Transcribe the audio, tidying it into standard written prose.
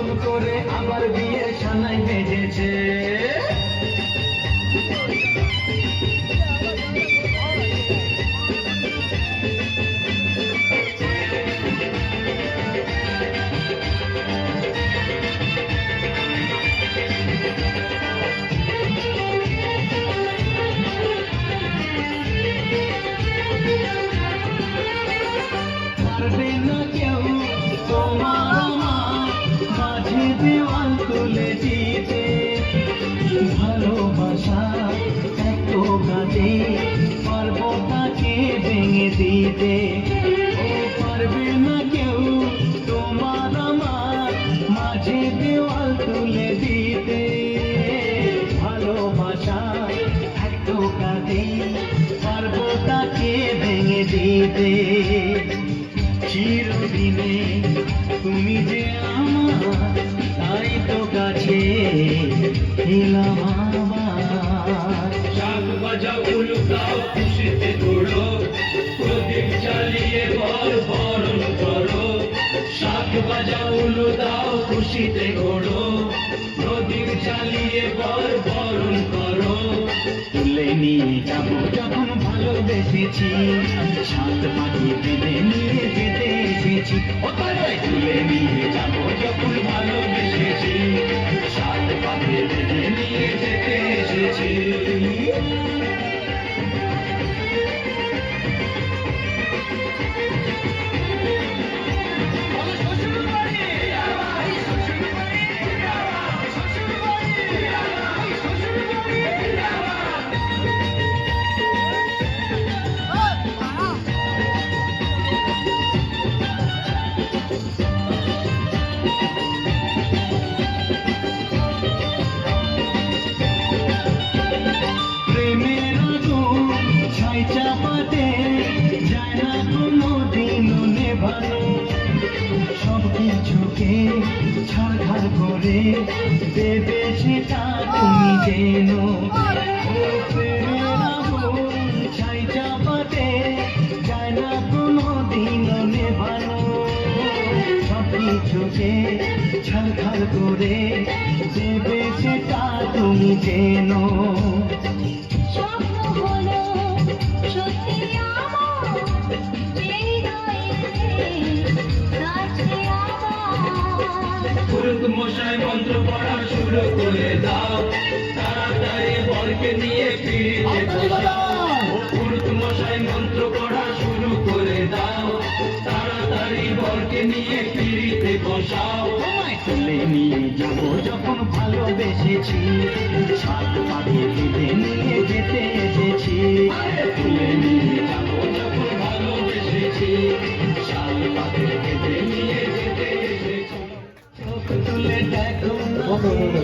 নতুন করে আবার বিয়ের সানাই বেজেছে। পারবে না কেউ তোমার আমার মাঝে দেওয়াল তুলে দিতে, ভালোবাসা এত কাজে পারবো তাকে ভেঙে দিতে। ও পারবে না কেউ তোমার আমার মাঝে দেওয়াল তুলে দিতে, ভালোবাসা এত কাজে পারবো তাকে ভেঙে দিতে। চিরদিনে তুমি যে আমার, তাই তো কাছে এলাম আবার। শাক বাজাও উলুকাও খুশিতে ঘোড়ো, প্রদীপ জ্বালিয়ে বরণ করো। শাক বাজাও উলু দাও খুশিতে ঘোড়ো, প্রদীপ জ্বালিয়ে বরণ করো। তুলে নিয়ে যাবো যখন ভালোবেসেছি, সাত পাখি বেঁধে নিয়ে যেতে এসেছি। ও তাই তুলে নিয়ে যাবো যখন ভালোবেসেছি, সাত পাখি বেঁধে নিয়ে যেতে এসেছি। প্রেমের আগুন ছাই চাপাতে যায় না কোনো দিনও নেভানো, সব কিছুকে ছাড়খাড় করে দেবে সেটা তুমি যেন। ও প্রেমের আগুন ছাই চাপাতে যায় না কোনো দিনও নেভানো, সব কিছুকে ছাড়খাড় করে দেবে সেটা তুমি যেন। স্বপ্ন হলো সত্যি আমার, হৃদয়ে কাছে আমার। পুরুত মশাই মন্ত্র পড়া শুরু করে দাও, তাড়াতাড়ি বরকে নিয়ে ফিরিতে বসাও। পুরুত মশাই মন্ত্র পড়া শুরু করে দাও, তাড়াতাড়ি বরকে নিয়ে ফিরিতে বসাও। তোমায় তুলে নিয়ে যাবো যখন ভালোবেসেছি, সাত পাখি বেঁধে নিয়ে যেতে এসেছি। তুলে নিয়ে যাবো যখন ভালোবেসেছি, সাত পাখি বেঁধে নিয়ে যেতে এসেছি। চোখ তুলে দেখো না